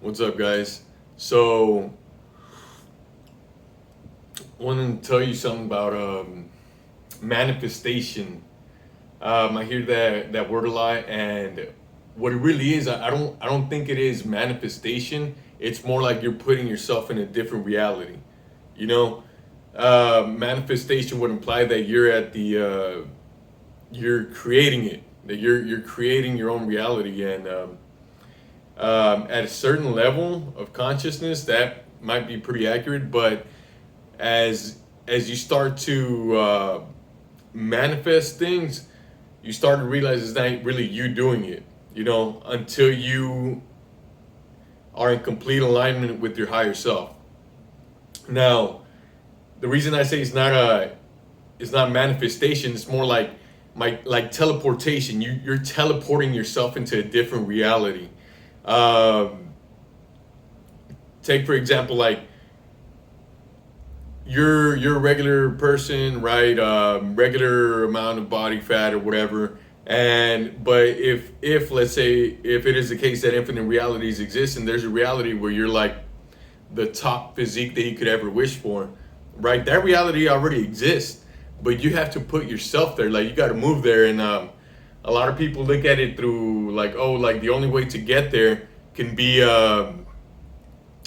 What's up, guys? So, I want to tell you something about manifestation. I hear that word a lot, and what it really is, I don't think it is manifestation. It's more like you're putting yourself in a different reality. You know, manifestation would imply that you're creating it, that you're creating your own reality, and at a certain level of consciousness, that might be pretty accurate. But as as you start to manifest things, you start to realize it's not really you doing it. Until you are in complete alignment with your higher self. Now, the reason I say it's not manifestation. It's more like teleportation. You're teleporting yourself into a different reality. Um, Take for example, like you're a regular person, right? Regular amount of body fat or whatever. And but if let's say if it is the case that infinite realities exist, and there's a reality where you're like the top physique that you could ever wish for, right? That reality already exists, but you have to put yourself there. Like you got to move there, and a lot of people look at it through like, oh, like the only way to get there can be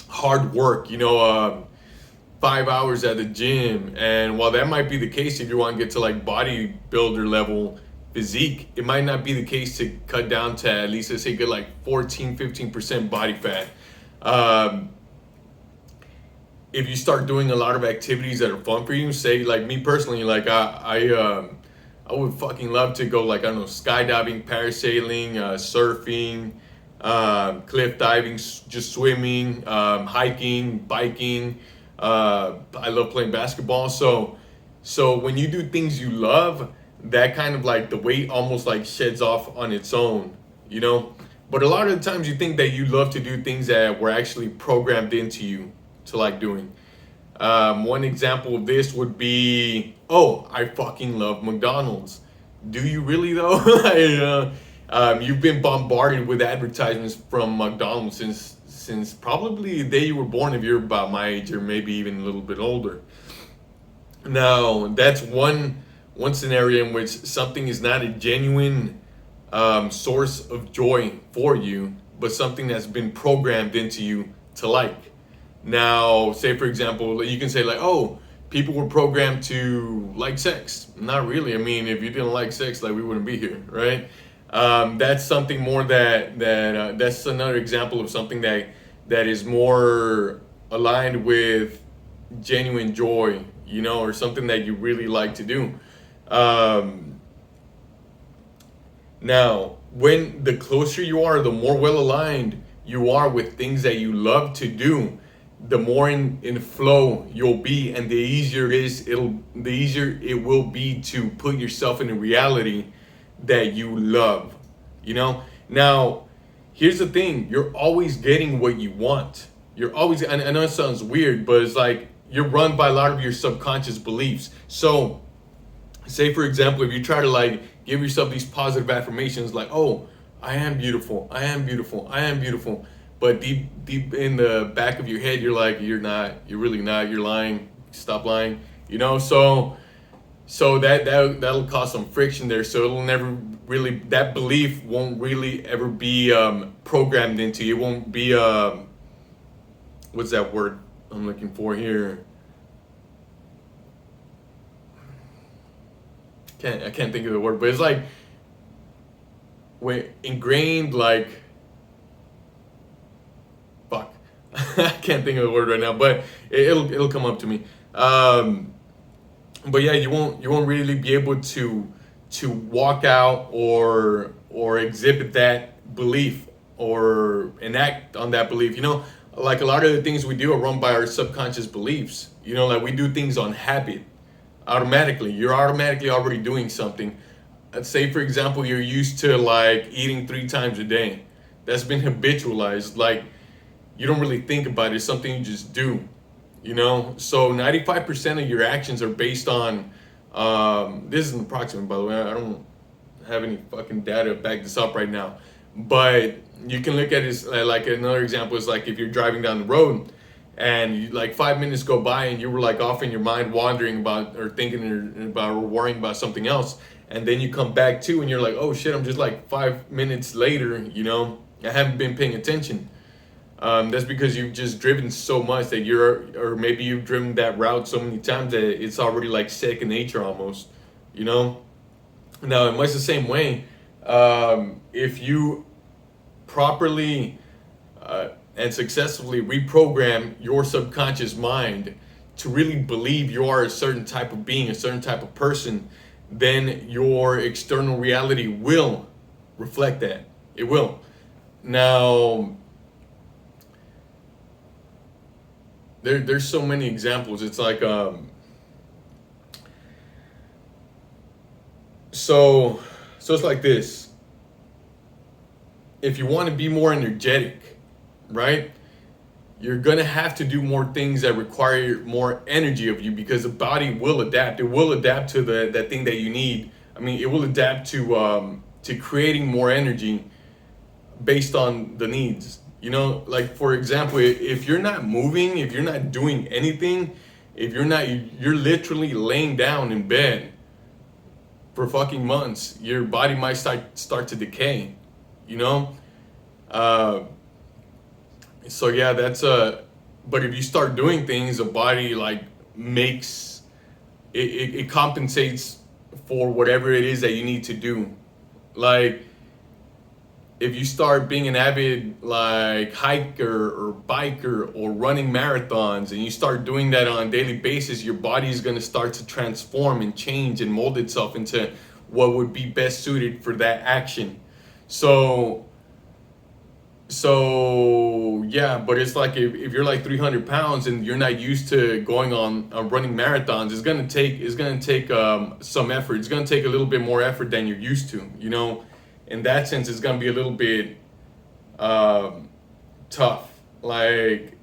hard work. 5 hours at the gym. And while that might be the case if you want to get to like bodybuilder level physique, it might not be the case to cut down to at least, let's say, get like 14-15% body fat. Um, if you start doing a lot of activities that are fun for you, say like me personally, like I would fucking love to go, like, I don't know, skydiving, parasailing, surfing, cliff diving, just swimming, hiking, biking. I love playing basketball. So when you do things you love, that kind of like the weight almost like sheds off on its own, you know. But a lot of the times you think that you love to do things that were actually programmed into you to like doing. One example of this would be, oh, I fucking love McDonald's. Do you really though? You've been bombarded with advertisements from McDonald's since probably the day you were born, if you're about my age or maybe even a little bit older. Now, that's one scenario in which something is not a genuine source of joy for you, but something that's been programmed into you to like. Now, say for example, you can say like, oh, people were programmed to like sex. Not really. I mean, if you didn't like sex, like we wouldn't be here, right? That's something more that's another example of something that is more aligned with genuine joy, or something that you really like to do. Um, Now, when the closer you are, the more well aligned you are with things that you love to do, the more in flow you'll be, and the easier it will be to put yourself in a reality that you love. Now, here's the thing: you're always getting what you want. You're always. I know it sounds weird, but it's like you're run by a lot of your subconscious beliefs. So say for example, if you try to like give yourself these positive affirmations like, oh, I am beautiful, I am beautiful, I am beautiful, but deep in the back of your head you're like, you're not, you're really not, you're lying, stop lying. So that'll cause some friction there, so it'll never really, that belief won't really ever be programmed into you. It won't be what's that word I'm looking for here? I can't think of the word, but it's like ingrained, like, fuck. I can't think of the word right now, but it'll come up to me. But yeah, you won't really be able to walk out or exhibit that belief or enact on that belief. Like a lot of the things we do are run by our subconscious beliefs. Like we do things on habit automatically. You're automatically already doing something. Let's say for example you're used to like eating 3 times a day. That's been habitualized. Like you don't really think about it. It's something you just do. So 95% of your actions are based on this is an approximate, by the way. I don't have any fucking data to back this up right now, But you can look at it as, like, another example is like if you're driving down the road and you, like 5 minutes go by and you were like off in your mind wandering about or thinking about or worrying about something else, and then you come back to and you're like, oh shit, I'm just like 5 minutes later, I haven't been paying attention. That's because you've just driven so much that or maybe you've driven that route so many times that it's already like second nature almost, you know. Now, in much the same way, if you properly and successfully reprogram your subconscious mind to really believe you are a certain type of being, a certain type of person, then your external reality will reflect that. It will. Now, there's so many examples. It's like so it's like this. If you want to be more energetic, right? You're gonna have to do more things that require more energy of you, because the body will adapt. It will adapt to that thing that you need. I mean, it will adapt to creating more energy based on the needs. Like for example, if you're not moving, if you're not doing anything, if you're literally laying down in bed for fucking months, your body might start to decay. So yeah, but if you start doing things, the body like makes it compensates for whatever it is that you need to do. Like if you start being an avid like hiker or biker or running marathons, and you start doing that on a daily basis, your body is going to start to transform and change and mold itself into what would be best suited for that action. So yeah, but it's like if you're like 300 pounds and you're not used to going on running marathons, it's gonna take some effort. It's gonna take a little bit more effort than you're used to. In that sense, it's gonna be a little bit tough. Like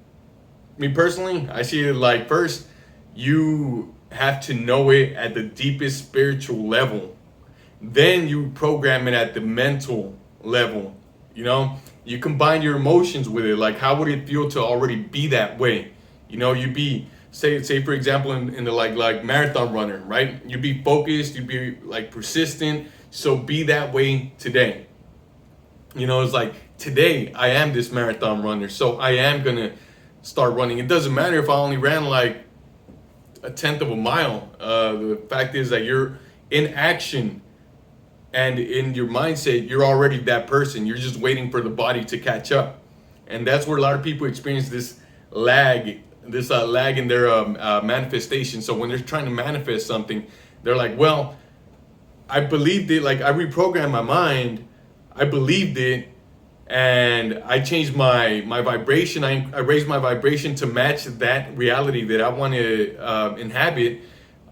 me personally, I see it like first you have to know it at the deepest spiritual level, then you program it at the mental level. You combine your emotions with it. Like, how would it feel to already be that way? You'd be, say for example, in the like marathon runner, right? You'd be focused, you'd be like persistent. So be that way today. It's like, today I am this marathon runner, so I am gonna start running. It doesn't matter if I only ran like a tenth of a mile. The fact is that you're in action. And in your mindset, you're already that person. You're just waiting for the body to catch up. And that's where a lot of people experience this lag in their manifestation. So when they're trying to manifest something, they're like, well, I believed it. Like, I reprogrammed my mind. I believed it. And I changed my vibration. I raised my vibration to match that reality that I want to inhabit.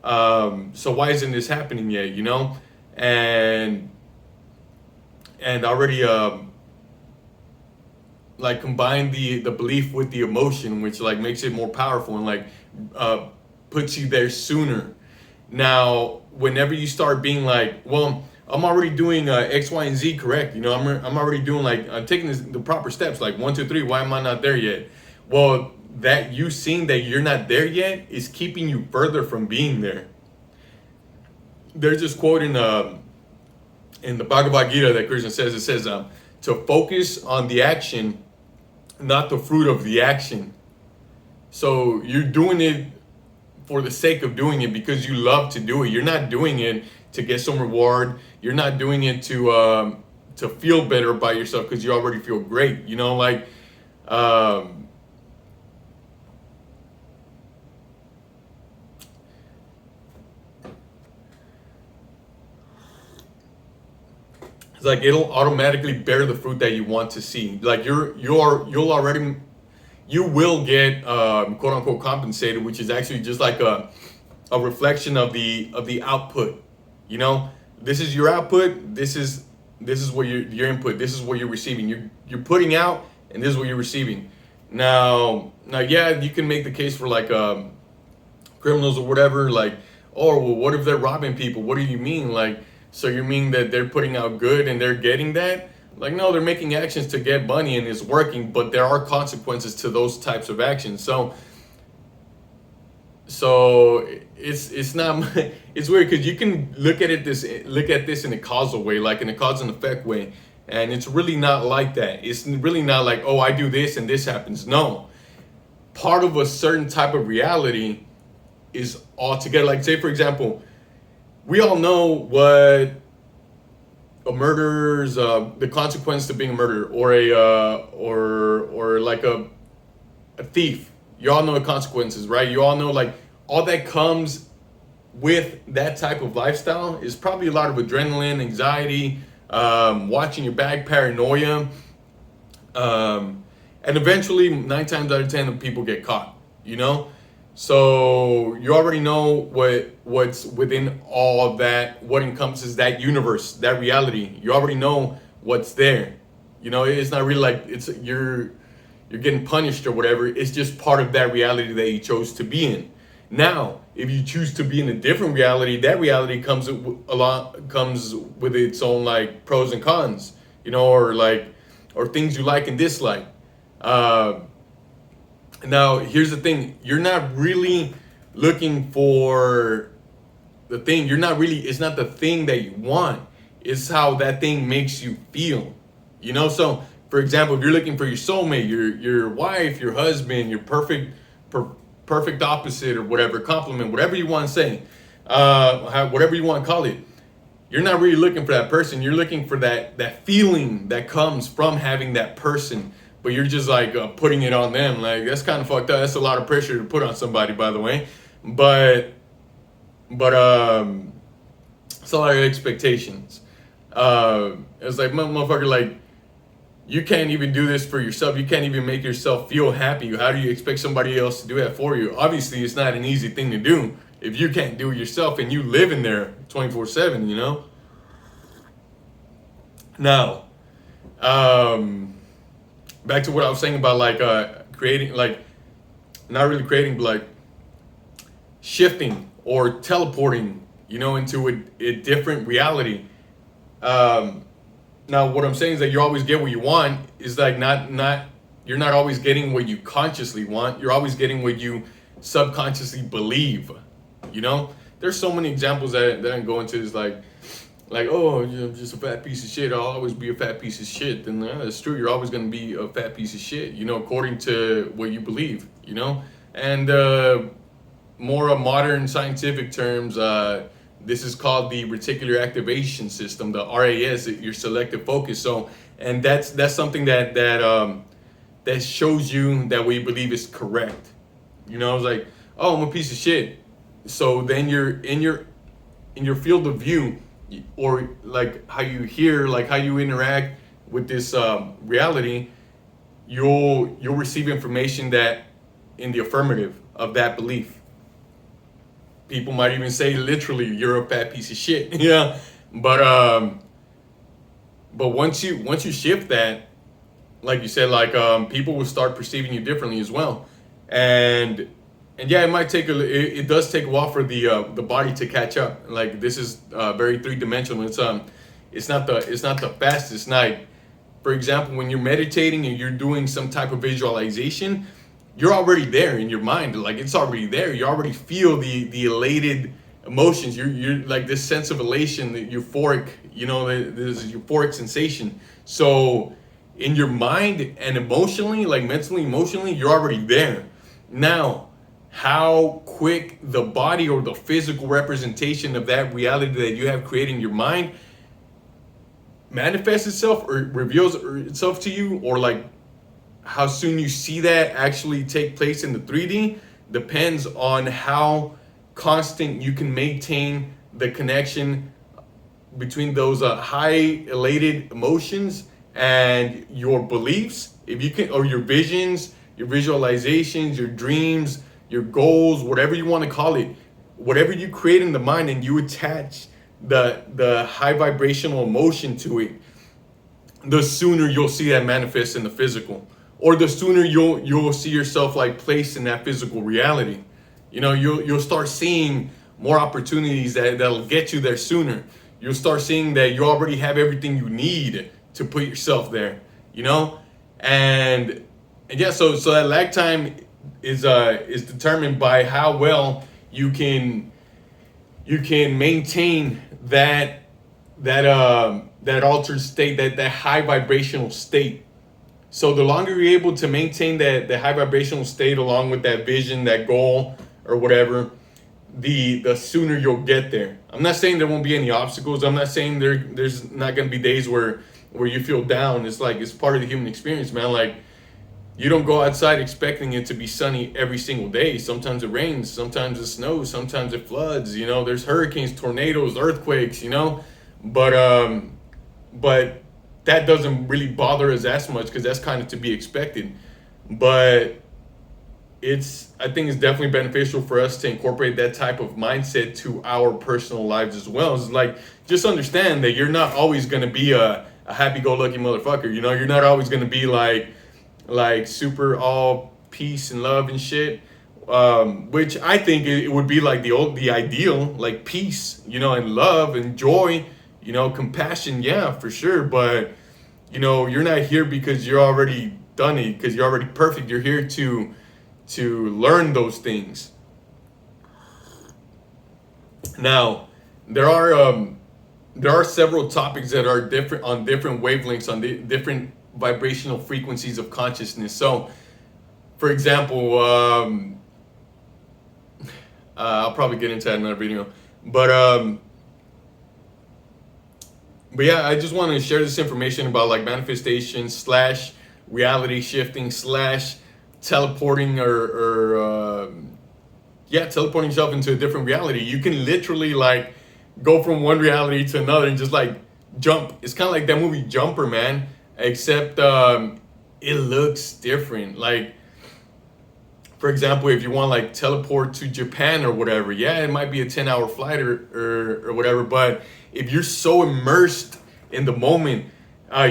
So why isn't this happening yet, and already like combine the belief with the emotion, which like makes it more powerful and like puts you there sooner. Now, whenever you start being like, well, I'm already doing X, Y, and Z correct, I'm already doing like I'm taking the proper steps, like 1, 2, 3. Why am I not there yet? Well, that you seeing that you're not there yet is keeping you further from being there. There's this quote in the Bhagavad Gita that Krishna says. It says to focus on the action, not the fruit of the action. So you're doing it for the sake of doing it because you love to do it. You're not doing it to get some reward. You're not doing it to feel better about yourself because you already feel great. It's like it'll automatically bear the fruit that you want to see. Like you will get quote unquote compensated, which is actually just like a reflection of the output. This is your output. This is what your input. This is what you're receiving. You're putting out, and this is what you're receiving. Now, yeah, you can make the case for like criminals or whatever. Like, oh, well, what if they're robbing people? What do you mean? Like, so you mean that they're putting out good and they're getting that? Like, no, they're making actions to get money and it's working, but there are consequences to those types of actions. So it's not it's weird because you can look at this in a causal way, like in a cause and effect way, and it's really not like that. It's really not like, oh, I do this and this happens. No, part of a certain type of reality is altogether, like, say for example, we all know what a murderer's the consequence to being a murderer, or or like a thief. You all know the consequences, right? You all know, like, all that comes with that type of lifestyle is probably a lot of adrenaline, anxiety, watching your back, paranoia, and eventually 9 times out of 10 of people get caught, you know? So you already know what's within all of that, what encompasses that universe, that reality. You already know what's there. You know, it's not really like you're getting punished or whatever. It's just part of that reality that you chose to be in. Now, if you choose to be in a different reality, that reality comes with its own, like, pros and cons, you know, or things you like and dislike. Now, here's the thing: you're not really looking for the thing. It's not the thing that you want. It's how that thing makes you feel, you know. So, for example, if you're looking for your soulmate, your wife, your husband, your perfect opposite, or whatever, compliment, whatever you want to say, whatever you want to call it, you're not really looking for that person. You're looking for that feeling that comes from having that person, but you're just like putting it on them. Like, that's kind of fucked up. That's a lot of pressure to put on somebody, by the way. But it's a lot of expectations. It's like, motherfucker, like, you can't even do this for yourself. You can't even make yourself feel happy. How do you expect somebody else to do that for you? Obviously, it's not an easy thing to do if you can't do it yourself and you live in there 24/7, you know? Now, back to what I was saying about, like, creating, like, not really creating, but like shifting or teleporting, you know, into a different reality. Now, what I'm saying is that you always get what you want. Is like you're not always getting what you consciously want. You're always getting what you subconsciously believe. You know, there's so many examples that I go into. Is like, oh, you're just a fat piece of shit. I'll always be a fat piece of shit. And that's true. You're always going to be a fat piece of shit, you know, according to what you believe, you know. And more modern scientific terms, this is called the reticular activation system, the RAS, your selective focus. So, and that's something that shows you that what you believe is correct. You know, it's like, oh, I'm a piece of shit. So then you're in your field of view, or like how you hear, like how you interact with this reality, you'll receive information that in the affirmative of that belief. People might even say literally, you're a fat piece of shit. Yeah. But once you shift that, like you said, like, people will start perceiving you differently as well. And yeah, it might take it does take a while for the body to catch up. Like, this is very three-dimensional. It's not the fastest. Like, for example, when you're meditating and you're doing some type of visualization, you're already there in your mind. Like, it's already there. You already feel the elated emotions. You're like this sense of elation, the euphoric, you know, this euphoric sensation. So in your mind and emotionally, like mentally, emotionally, you're already there. Now, how quick the body or the physical representation of that reality that you have created in your mind manifests itself or reveals itself to you, or like how soon you see that actually take place in the 3D, depends on how constant you can maintain the connection between those high elated emotions and your beliefs. If you can, or your visions, your visualizations, your dreams, your goals, whatever you want to call it, whatever you create in the mind and you attach the high vibrational emotion to it, the sooner you'll see that manifest in the physical, or the sooner you'll see yourself like placed in that physical reality. You know, you'll start seeing more opportunities that'll get you there sooner. You'll start seeing that you already have everything you need to put yourself there, you know? And yeah, so that lag time is determined by how well you can maintain that altered state, that high vibrational state. So the longer you're able to maintain that high vibrational state along with that vision, that goal, or whatever, the sooner you'll get there. I'm not saying there won't be any obstacles. I'm not saying there's not gonna be days where you feel down. It's like, it's part of the human experience, man. Like, you don't go outside expecting it to be sunny every single day. Sometimes it rains, sometimes it snows, sometimes it floods, you know, there's hurricanes, tornadoes, earthquakes, you know, but that doesn't really bother us as much because that's kind of to be expected. But I think it's definitely beneficial for us to incorporate that type of mindset to our personal lives as well. It's like, just understand that you're not always going to be a happy-go-lucky motherfucker. You know, you're not always going to be like super all peace and love and shit. Which I think it would be like the ideal, like peace, you know, and love and joy, you know, compassion. Yeah, for sure. But, you know, you're not here because you're already done it, because you're already perfect. You're here to learn those things. Now, there are several topics that are different on different wavelengths, on the different vibrational frequencies of consciousness. So, for example, I'll probably get into that in another video, but yeah, I just want to share this information about like manifestation / reality shifting / teleporting or teleporting yourself into a different reality. You can literally like go from one reality to another and just like jump. It's kind of like that movie Jumper, man, except it looks different. Like, for example, if you want like teleport to Japan or whatever, yeah, it might be a 10-hour flight or whatever, but if you're so immersed in the moment,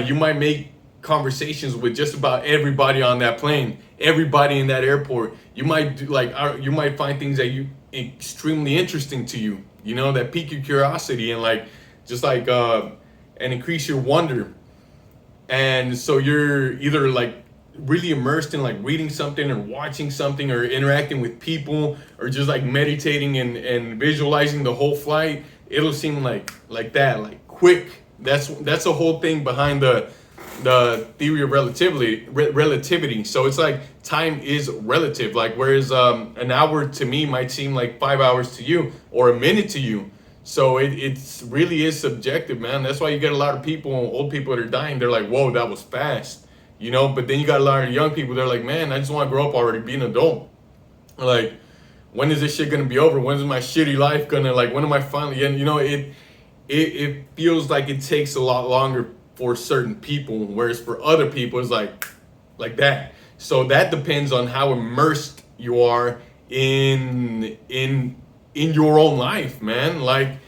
you might make conversations with just about everybody on that plane, everybody in that airport. You might do you might find things that you extremely interesting to you, you know, that pique your curiosity and like just like and increase your wonder. And so you're either like really immersed in like reading something or watching something or interacting with people or just like meditating and visualizing the whole flight. It'll seem like that, like quick. That's the whole thing behind the theory of relativity. So it's like time is relative. Like, whereas an hour to me might seem like 5 hours to you or a minute to you. So it's really is subjective, man. That's why you get a lot of people, old people that are dying. They're like, whoa, that was fast, you know. But then you got a lot of young people. They're like, man, I just want to grow up already, be an adult. Like, when is this shit gonna be over? When is my shitty life gonna, like, when am I finally, you know, it feels like it takes a lot longer for certain people, whereas for other people it's like that. So that depends on how immersed you are in your own life, man. Like,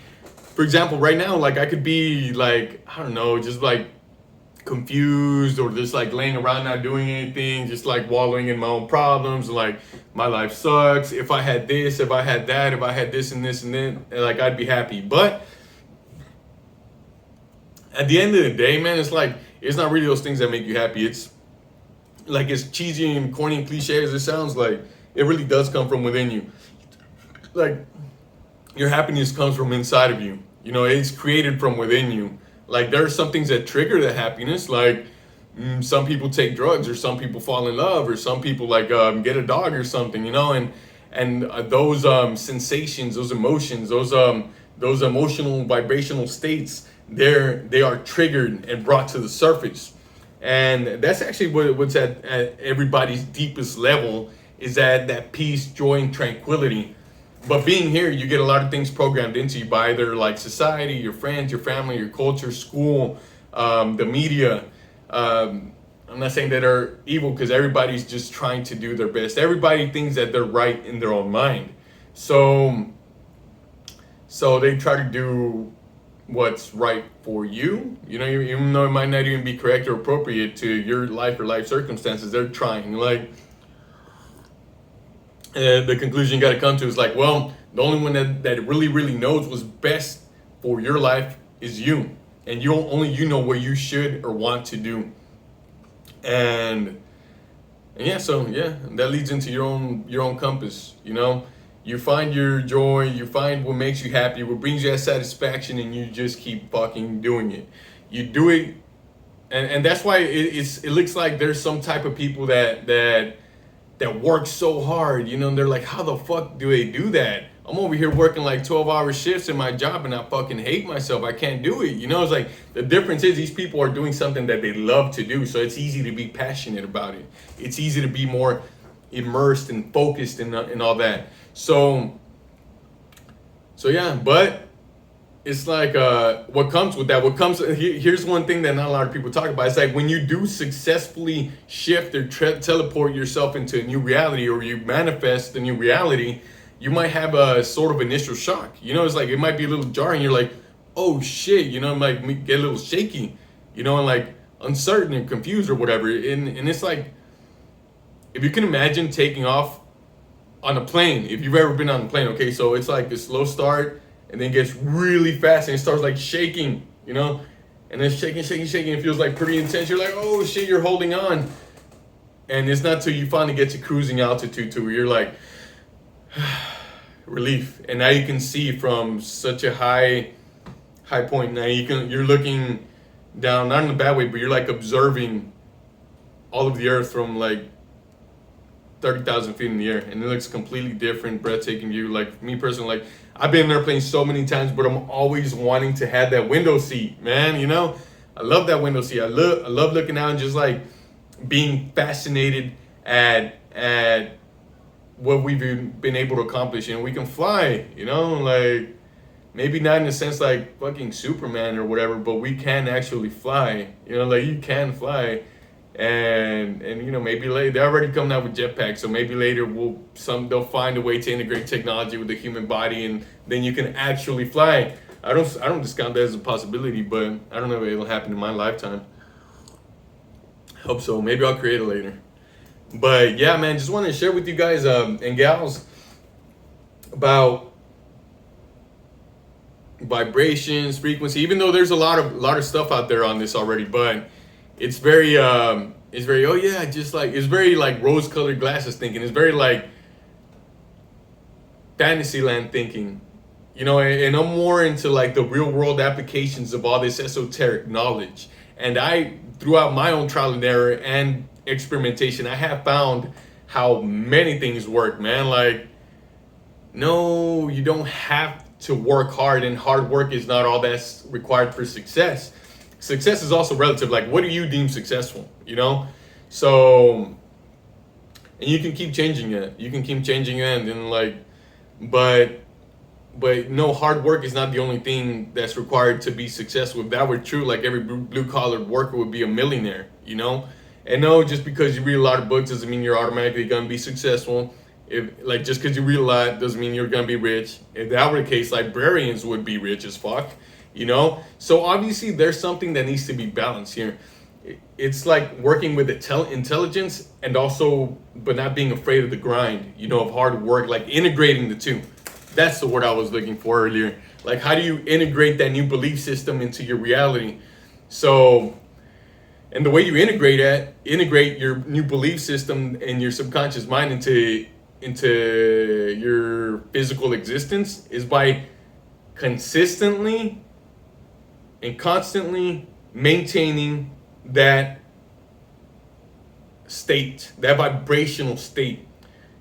for example, right now, like, I could be like, I don't know, just like confused or just like laying around not doing anything, just like wallowing in my own problems, like my life sucks. If I had this, if I had that, if I had this and this and then, like, I'd be happy. But at the end of the day, man, it's like, it's not really those things that make you happy. It's like, as cheesy and corny and cliche as it sounds, like, it really does come from within you. Like, your happiness comes from inside of you. You know, it's created from within you. Like, there are some things that trigger the happiness. Like, some people take drugs, or some people fall in love, or some people like get a dog or something, you know, and those sensations, those emotions, those emotional vibrational states, they are triggered and brought to the surface. And that's actually what's at everybody's deepest level, is that peace, joy, and tranquility. But being here, you get a lot of things programmed into you by either like society, your friends, your family, your culture, school, the media. I'm not saying that are evil, because everybody's just trying to do their best. Everybody thinks that they're right in their own mind. So they try to do what's right for you, you know, even though it might not even be correct or appropriate to your life or life circumstances. They're trying. Like, the conclusion you got to come to is like, well, the only one that really knows what's best for your life is you. and only you know what you should or want to do. And yeah, so yeah, that leads into your own compass. You find your joy, you find what makes you happy, what brings you that satisfaction, and you just keep fucking doing it. You do it, and that's why it looks like there's some type of people that work so hard. And they're like, how the fuck do they do that? I'm over here working like 12-hour shifts in my job, and I fucking hate myself. I can't do it. It's like the difference is these people are doing something that they love to do, so it's easy to be passionate about it. It's easy to be more immersed and focused and all that. So yeah, but it's like what comes with that. Here's one thing that not a lot of people talk about. It's like when you do successfully shift or teleport yourself into a new reality, or you manifest the new reality, you might have a sort of initial shock. It's like it might be a little jarring. You're like, oh shit, like get a little shaky, and like uncertain and confused or whatever. And it's like, if you can imagine taking off on a plane, if you've ever been on a plane, okay, so it's like a slow start and then gets really fast and it starts like shaking, and then shaking, it feels like pretty intense. You're like, oh shit, you're holding on. And it's not till you finally get to cruising altitude to where you're like, relief. And now you can see from such a high point. Now you're looking down, not in a bad way, but you're like observing all of the earth from like 30,000 feet in the air, and it looks completely different, breathtaking view. Like me personally, like I've been in airplanes so many times, but I'm always wanting to have that window seat, man. I love that window seat. I love looking out and just like being fascinated at what we've been able to accomplish. We can fly, like maybe not in the sense like fucking Superman or whatever, but we can actually fly. Like you can fly. And maybe later they're already coming out with jetpacks, so maybe later they'll find a way to integrate technology with the human body, and then you can actually fly. I don't discount that as a possibility, but I don't know if it'll happen in my lifetime. Hope so. Maybe I'll create it later. But yeah, man, just wanted to share with you guys and gals about vibrations, frequency. Even though there's a lot of stuff out there on this already, but it's very oh yeah, just like it's very like rose-colored glasses thinking. It's very like Fantasyland thinking, and I'm more into like the real world applications of all this esoteric knowledge. And throughout my own trial and error and experimentation, I have found how many things work, man. Like, no, you don't have to work hard, and hard work is not all that's required for success. Success is also relative. Like, what do you deem successful? So, and you can keep changing it. And then like, but no, hard work is not the only thing that's required to be successful. If that were true, like every blue collar worker would be a millionaire, And no, just because you read a lot of books doesn't mean you're automatically gonna be successful. Just because you read a lot doesn't mean you're gonna be rich. If that were the case, librarians would be rich as fuck. So obviously there's something that needs to be balanced here. It's like working with intelligence and also, but not being afraid of the grind, of hard work, like integrating the two. That's the word I was looking for earlier. Like, how do you integrate that new belief system into your reality? So, and the way you integrate your new belief system and your subconscious mind into your physical existence is by consistently and constantly maintaining that state, that vibrational state.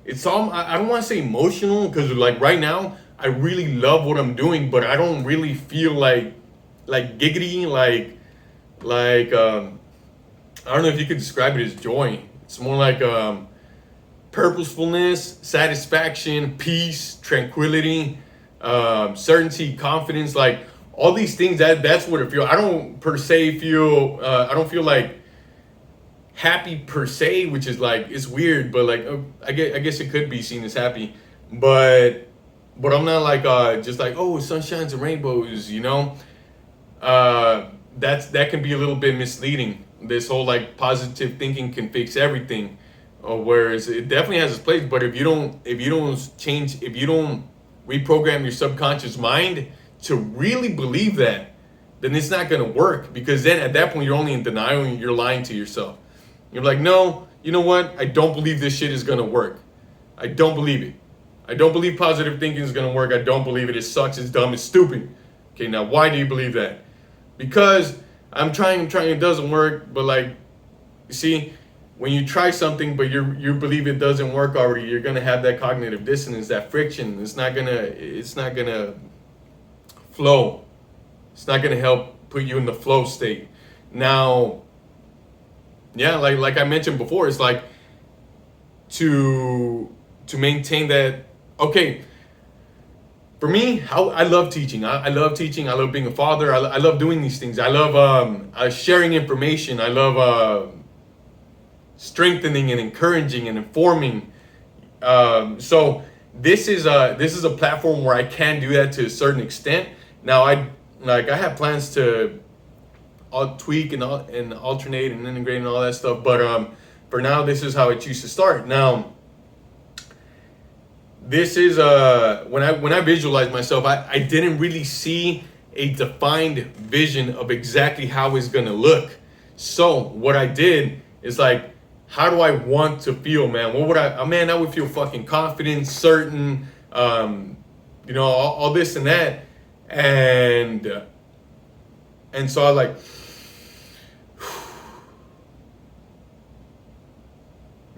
It's all, I don't want to say emotional, because like right now I really love what I'm doing, but I don't really feel like giggity, like I don't know if you could describe it as joy. It's more like purposefulness, satisfaction, peace, tranquility, certainty, confidence, like all these things. That's what it feels. I don't per se feel. I don't feel like happy per se, which is like, it's weird, but like I guess it could be seen as happy, but I'm not like just like, oh, sunshines and rainbows, that can be a little bit misleading. This whole like positive thinking can fix everything, whereas it definitely has its place. But if you don't reprogram your subconscious mind to really believe that, then it's not gonna work, because then at that point you're only in denial and you're lying to yourself. You're like, no, you know what? I don't believe this shit is gonna work. I don't believe it. I don't believe positive thinking is gonna work. I don't believe it. It sucks. It's dumb. It's stupid. Okay, now why do you believe that? Because I'm trying, it doesn't work. But like, you see, when you try something but you believe it doesn't work already, you're gonna have that cognitive dissonance, that friction. It's not gonna flow. It's not gonna help put you in the flow state. Now, yeah, like I mentioned before, it's like to maintain that. Okay, for me, how I love teaching. I love teaching. I love being a father. I love doing these things. I love sharing information. I love strengthening and encouraging and informing. So this is a platform where I can do that to a certain extent. Now I have plans to tweak and alternate and integrate and all that stuff. But for now, this is how I choose to start. Now, this is when I visualize myself, I didn't really see a defined vision of exactly how it's gonna look. So what I did is like, how do I want to feel, man? What would I would feel fucking confident, certain, all this and that, and so I like,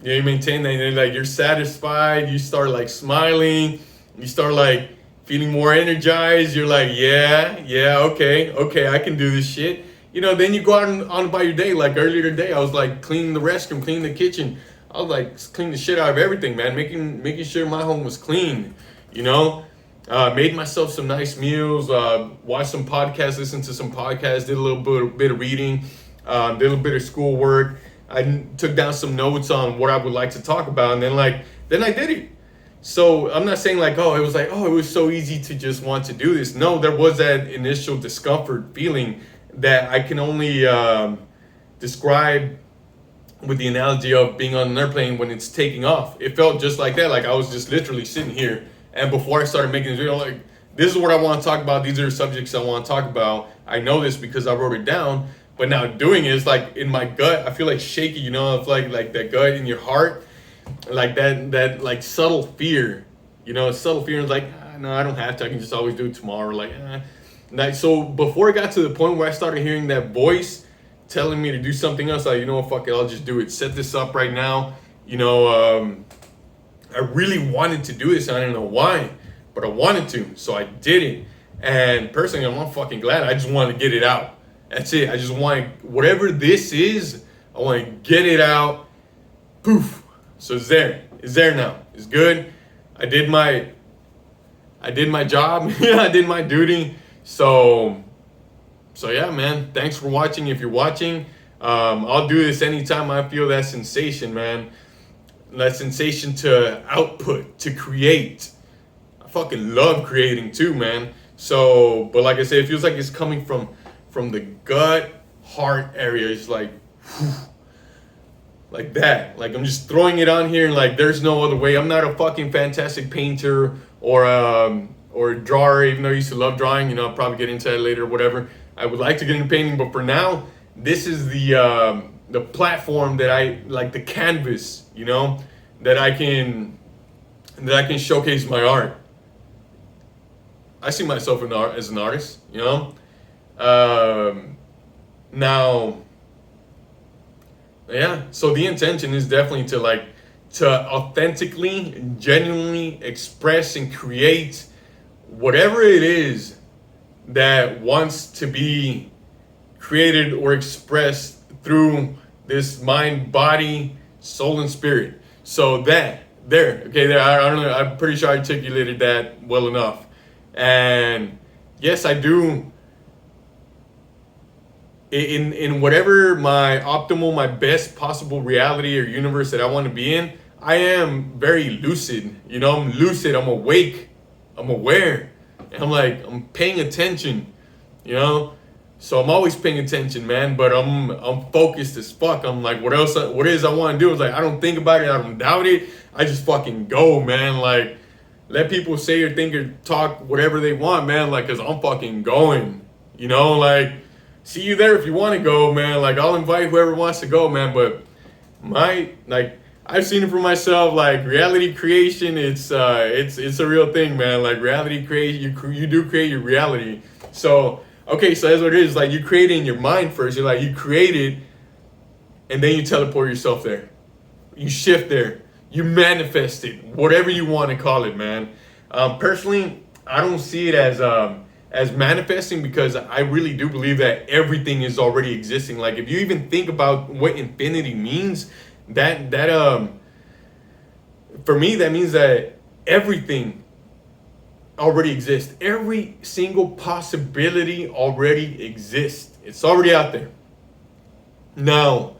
yeah, you maintain that, and like you're satisfied, you start like smiling, you start like feeling more energized, you're like, okay, I can do this shit. Then you go out on about your day. Like earlier today, I was like cleaning the restroom, cleaning the kitchen. I was like cleaning the shit out of everything, man, making sure my home was clean, made myself some nice meals, watched some podcasts, listened to some podcasts, did a little bit of reading, did a little bit of schoolwork. I took down some notes on what I would like to talk about, and then I did it. So I'm not saying like, it was so easy to just want to do this. No, there was that initial discomfort feeling that I can only describe with the analogy of being on an airplane when it's taking off. It felt just like that. Like I was just literally sitting here, and before I started making this video, like, this is what I want to talk about. These are the subjects I want to talk about. I know this because I wrote it down. But now doing it is like in my gut, I feel like shaky, it's like that gut in your heart, like that like subtle fear, subtle fear is like, no, I don't have to, I can just always do it tomorrow. Like, so before it got to the point where I started hearing that voice telling me to do something else, like, fuck it, I'll just do it. Set this up right now. I really wanted to do this, and I didn't know why, but I wanted to, so I did it. And personally, I'm fucking glad. I just wanted to get it out. That's it. I just want, whatever this is, I want to get it out. Poof. So it's there. It's there now. It's good. I did my job. I did my duty. So yeah, man. Thanks for watching. If you're watching, I'll do this anytime I feel that sensation, man. That sensation to output, to create. I fucking love creating too, man. So, but like I said, it feels like it's coming from the gut, heart area. It's like, like that. Like I'm just throwing it on here, and like there's no other way. I'm not a fucking fantastic painter or a drawer, even though I used to love drawing. I'll probably get into that later or whatever. I would like to get into painting, but for now, this is the platform that I like, the canvas, that I can showcase my art. I see myself as an artist, now, yeah, so the intention is definitely to authentically, genuinely express and create whatever it is that wants to be created or expressed through this mind, body, soul, and spirit. So there, I don't know, I'm pretty sure I articulated that well enough. And yes, I do. In whatever my optimal, my best possible reality or universe that I want to be in, I am very lucid. I'm lucid, I'm awake, I'm aware. And I'm paying attention, So I'm always paying attention, man, but I'm focused as fuck. I'm like, what it is I want to do? It's like, I don't think about it, I don't doubt it. I just fucking go, man. Like, let people say or think or talk whatever they want, man, cause I'm fucking going. You know, like, see you there if you want to go, man. Like, I'll invite whoever wants to go, man. But like, I've seen it for myself. Like, reality creation, it's a real thing, man. Like, reality creation, you do create your reality. So okay, so that's what it is. Like, you create it in your mind first. You're like, you create it, and then you teleport yourself there. You shift there. You manifest it, whatever you want to call it, man. Personally, I don't see it as manifesting, because I really do believe that everything is already existing. Like, if you even think about what infinity means, that for me, that means that everything already exists. Every single possibility already exists. It's already out there. Now,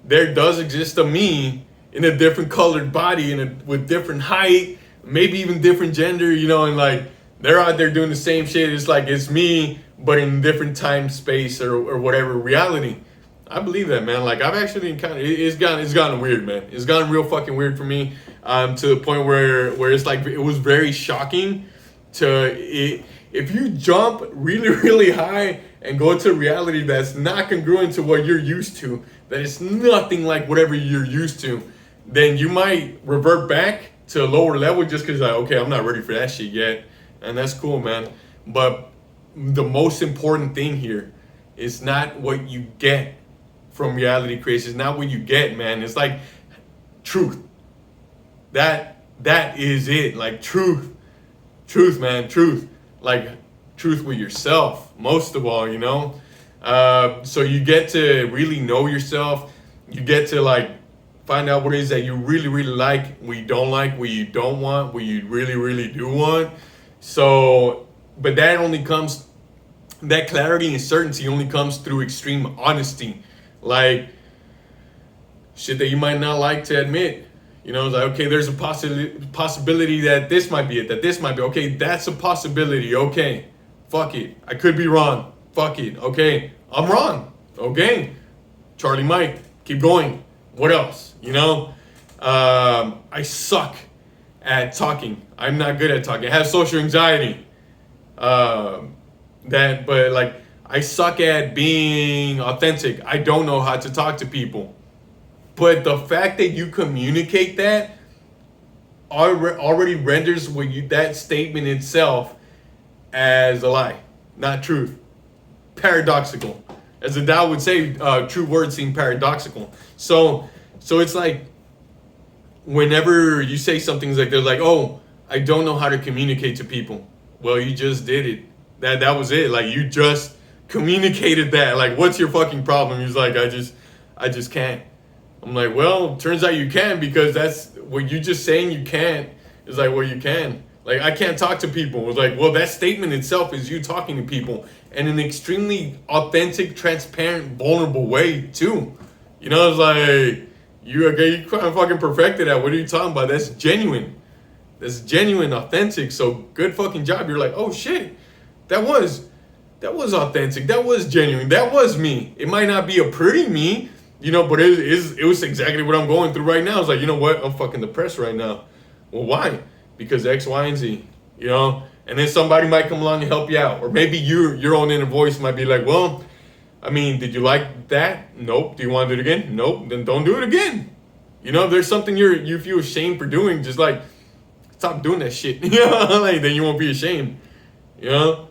there does exist a me in a different colored body and with different height, maybe even different gender, you know, and like, they're out there doing the same shit. It's like, it's me, but in different time, space, or whatever reality. I believe that, man. Like, I've actually encountered, it's gotten weird, man. It's gotten real fucking weird for me, to the point where it's like, it was very shocking if you jump really, really high and go to a reality that's not congruent to what you're used to, that it's nothing like whatever you're used to, then you might revert back to a lower level just because, like, okay, I'm not ready for that shit yet. And that's cool, man. But the most important thing here is not what you get from reality creation. It's not what you get, man. It's like truth. That is it. Like, truth, man, truth. Like, truth with yourself, most of all, you know. So you get to really know yourself. You get to, like, find out what it is that you really, really like, what you don't like, what you don't want, what you really, really do want. So, but that clarity and certainty only comes through extreme honesty. Like, shit that you might not like to admit. You know, it's like, okay, there's a possibility that this might be it, that this might be, okay, that's a possibility, okay, fuck it, I could be wrong, fuck it, okay, I'm wrong, okay, Charlie Mike, keep going, what else, you know, I suck at talking, I'm not good at talking, I have social anxiety, but like, I suck at being authentic, I don't know how to talk to people. But the fact that you communicate that already renders that statement itself as a lie, not truth. Paradoxical. As the Tao would say, true words seem paradoxical. So it's like, whenever you say something like, they're like, oh, I don't know how to communicate to people. Well, you just did it. That was it. Like, you just communicated that. Like, what's your fucking problem? He's like, I just can't. I'm like, well, turns out you can, because that's what you just saying you can't is like, well, you can. Like, I can't talk to people. It's like, well, that statement itself is you talking to people, and in an extremely authentic, transparent, vulnerable way too. You know, it's like, you kind of fucking perfected that. What are you talking about? That's genuine. That's genuine, authentic. So good fucking job. You're like, oh shit, that was authentic. That was genuine. That was me. It might not be a pretty me, you know, but it was exactly what I'm going through right now. It's like, you know what? I'm fucking depressed right now. Well, why? Because X, Y, and Z, you know? And then somebody might come along and help you out. Or maybe your own inner voice might be like, well, I mean, did you like that? Nope. Do you want to do it again? Nope. Then don't do it again. You know, if there's something you feel ashamed for doing, just like, stop doing that shit. You know, like, then you won't be ashamed. You know?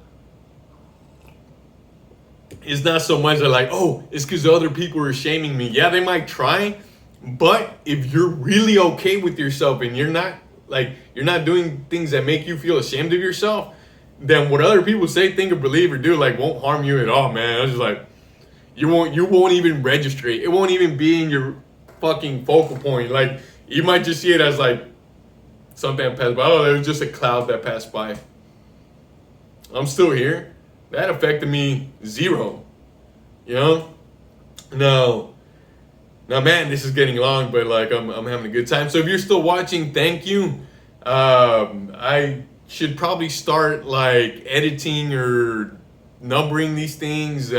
It's not so much that, like, oh, it's because other people are shaming me. Yeah, they might try, but if you're really okay with yourself and you're not doing things that make you feel ashamed of yourself, then what other people say, think, or believe, or do, like, won't harm you at all, man. It's just like, you won't even register it. It won't even be in your fucking focal point. Like, you might just see it as like something that passed by. Oh, there was just a cloud that passed by. I'm still here. That affected me zero. You know? Now, man, this is getting long, but like, I'm having a good time. So if you're still watching, thank you. I should probably start like editing or numbering these things.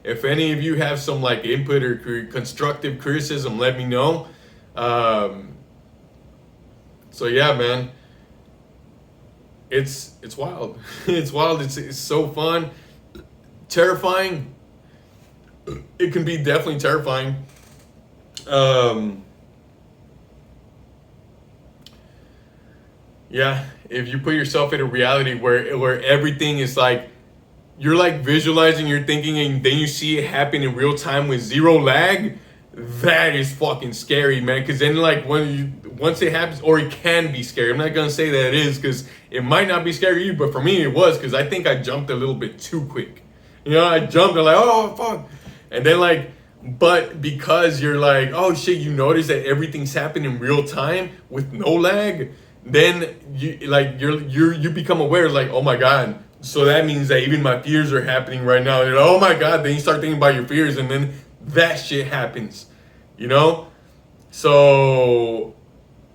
If any of you have some like input or constructive criticism, let me know. So yeah, man, it's wild. It's wild. It's so fun Terrifying. It can be definitely terrifying. Yeah, if you put yourself in a reality where everything is like, you're like visualizing, you're thinking, and then you see it happen in real time with zero lag, that is fucking scary, man. Because then like once it happens, or it can be scary. I'm not gonna say that it is, because it might not be scary to you, but for me it was, because I think I jumped a little bit too quick. You know, I jumped and like, oh fuck, and then like, but because you're like, oh shit, you notice that everything's happening in real time with no lag, then you become aware, like, oh my god, so that means that even my fears are happening right now. And oh my god, then you start thinking about your fears, and then that shit happens, you know. So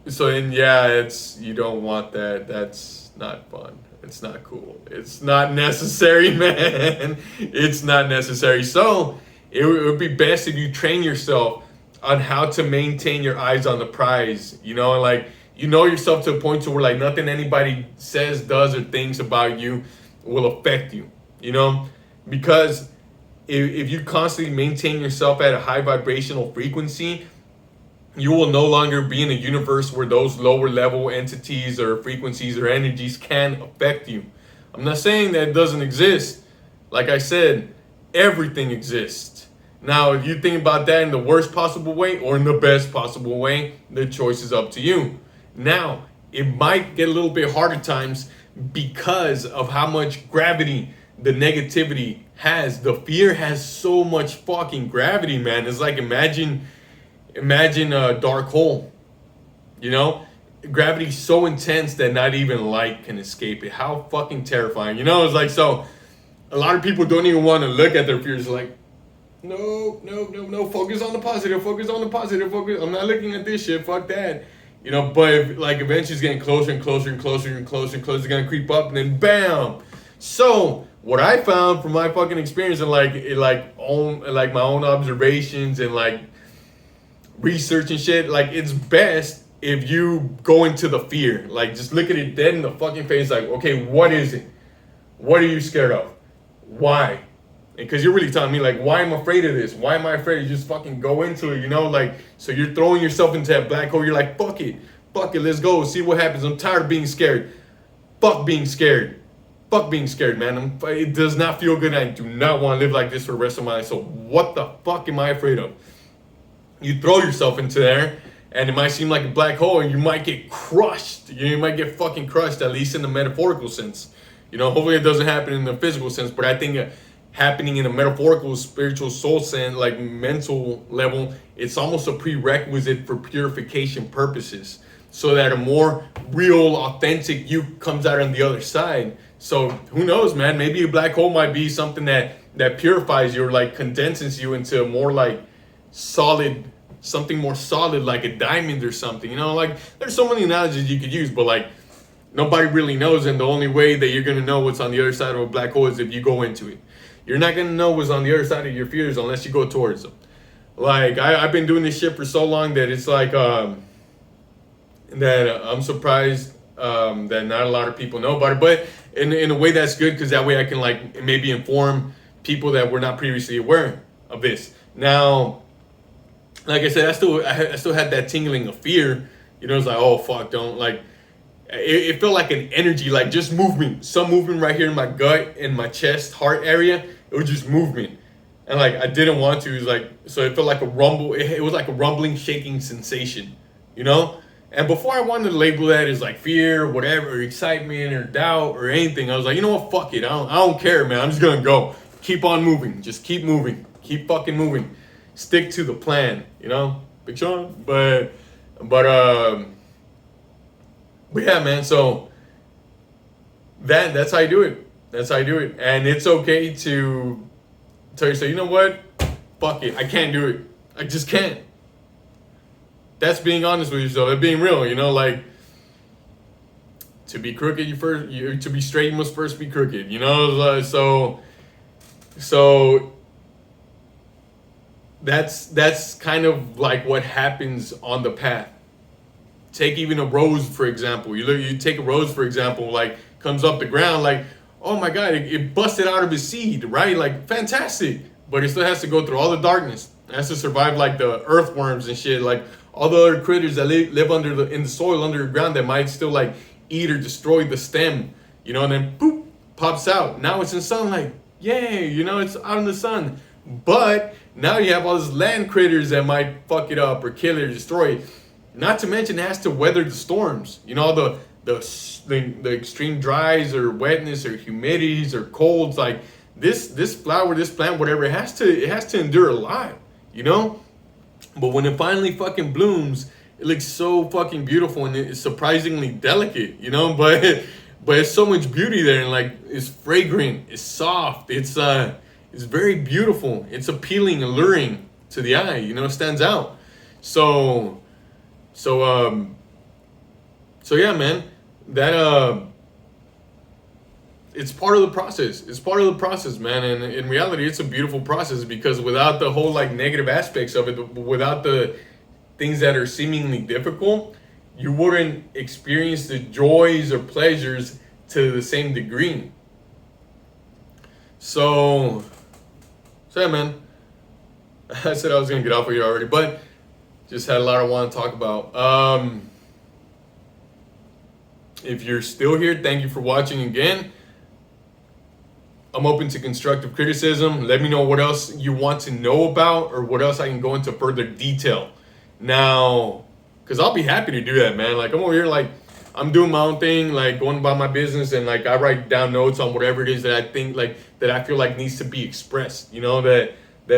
then yeah, it's, you don't want that. That's not fun. It's not cool. It's not necessary, man. It's not necessary. So it would be best if you train yourself on how to maintain your eyes on the prize, you know, and like, you know yourself to a point to where like nothing anybody says, does, or thinks about you will affect you, you know, because if you constantly maintain yourself at a high vibrational frequency, you will no longer be in a universe where those lower level entities or frequencies or energies can affect you. I'm not saying that it doesn't exist. Like I said, everything exists. Now, if you think about that in the worst possible way or in the best possible way, the choice is up to you. Now, it might get a little bit hard at times because of how much gravity the negativity has. The fear has so much fucking gravity, man. It's like, imagine a dark hole, you know? Gravity's so intense that not even light can escape it. How fucking terrifying, you know? It's like, so a lot of people don't even want to look at their fears, like, no, focus on the positive, focus. I'm not looking at this shit, fuck that. You know, but if, like, eventually it's getting closer and closer, it's gonna creep up, and then bam. So what I found from my fucking experience and my own observations and like research and shit, like, it's best if you go into the fear, like, just look at it dead in the fucking face, like, okay, what is it? What are you scared of? Why? Because you're really telling me, like, why am I afraid of this? Why am I afraid? You just fucking go into it, you know? Like, so you're throwing yourself into that black hole. You're like, fuck it, let's go, see what happens. I'm tired of being scared. Fuck being scared, man. It does not feel good. I do not want to live like this for the rest of my life. So what the fuck am I afraid of? You throw yourself into there, and it might seem like a black hole, and you might get crushed. You might get fucking crushed, at least in the metaphorical sense. You know, hopefully it doesn't happen in the physical sense, but I think happening in a metaphorical, spiritual, soul sense, like mental level, it's almost a prerequisite for purification purposes, so that a more real, authentic you comes out on the other side. So who knows, man? Maybe a black hole might be something that purifies you, or like condenses you into a more like solid, something more solid, like a diamond or something. You know, like, there's so many analogies you could use, but like, nobody really knows, and the only way that you're gonna know what's on the other side of a black hole is if you go into it. You're not gonna know what's on the other side of your fears unless you go towards them. Like, I've been doing this shit for so long that it's like that I'm surprised that not a lot of people know about it. But in a way that's good, because that way I can like maybe inform people that were not previously aware of this. Now, like I said, I still had that tingling of fear. You know, it's like, oh fuck, don't like. It felt like an energy, like just movement, some movement right here in my gut and my chest, heart area. It was just movement, and like I didn't want to. It was like, so it felt like a rumble. It was like a rumbling, shaking sensation, you know. And before I wanted to label that as like fear, whatever, or excitement, or doubt, or anything, I was like, you know what, fuck it. I don't care, man. I'm just gonna go. Keep on moving. Just keep moving. Keep fucking moving. Stick to the plan, you know. Big Sean, but yeah, man, so that's how you do it. That's how you do it. And it's okay to tell yourself, you know what? Fuck it. I can't do it. I just can't. That's being honest with yourself. That's being real, you know, like, to be crooked, to be straight, you must first be crooked, you know? So that's kind of like what happens on the path. Take even a rose, for example. You take a rose, for example, like, comes up the ground, like, oh my God, it busted out of his seed, right? Like, fantastic. But it still has to go through all the darkness. It has to survive like the earthworms and shit, like all the other critters that live in the soil under the ground that might still like eat or destroy the stem, you know, and then boop, pops out. Now it's in sunlight. Yay, you know, it's out in the sun. But now you have all these land critters that might fuck it up or kill it or destroy it. Not to mention it has to weather the storms. You know, the extreme dries or wetness or humidities or colds. Like this flower, this plant, whatever, it has to endure a lot, you know? But when it finally fucking blooms, it looks so fucking beautiful and it's surprisingly delicate, you know? But it's so much beauty there, and like it's fragrant, it's soft, it's very beautiful, it's appealing, alluring to the eye, you know, it stands out. So yeah, man, that it's part of the process. It's part of the process, man. And in reality, it's a beautiful process, because without the whole like negative aspects of it, without the things that are seemingly difficult, you wouldn't experience the joys or pleasures to the same degree. So yeah, man. I said I was gonna get off of here already, but just had a lot I want to talk about. If you're still here, thank you for watching again. I'm open to constructive criticism. Let me know what else you want to know about, or what else I can go into further detail. Now, because I'll be happy to do that, man. Like, I'm over here, like, I'm doing my own thing, like, going about my business, and, like, I write down notes on whatever it is that I think, like, that I feel like needs to be expressed, you know, that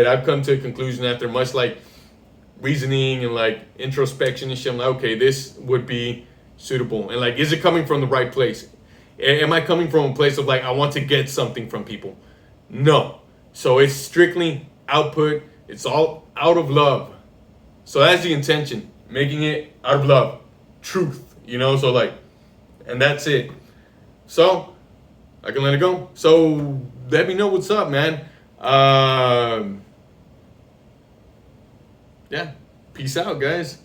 I've come to a conclusion after much, like, reasoning and, like, introspection and shit. I'm like, okay, this would be suitable. And, like, is it coming from the right place? Am I coming from a place of, like, I want to get something from people? No. So it's strictly output. It's all out of love. So that's the intention. Making it out of love. Truth. You know, so like, and that's it. So I can let it go. So let me know what's up, man. Yeah. Peace out, guys.